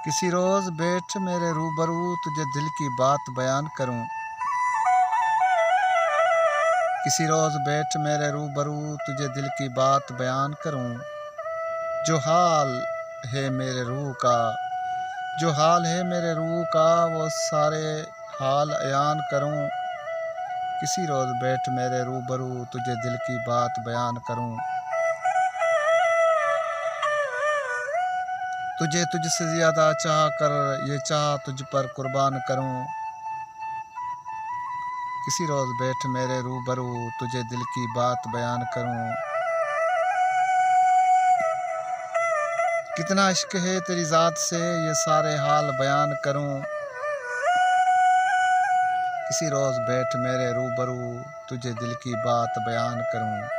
किसी रोज़ बैठ मेरे रूबरू तुझे दिल की बात बयान करूं। किसी रोज़ बैठ मेरे रूबरू तुझे दिल की बात बयान करूं। जो हाल है मेरे रूह का, जो हाल है मेरे रूह का, वो सारे हाल अयान करूं। किसी रोज़ बैठ मेरे रूबरू तुझे दिल की बात बयान करूं। तुझे तुझसे ज़्यादा चाह कर ये चाह तुझ पर कुर्बान करूं। किसी रोज़ बैठ मेरे रूबरू तुझे दिल की बात बयान करूं। कितना इश्क है तेरी ज़ात से ये सारे हाल बयान करूं। किसी रोज़ बैठ मेरे रूबरू तुझे दिल की बात बयान करूं।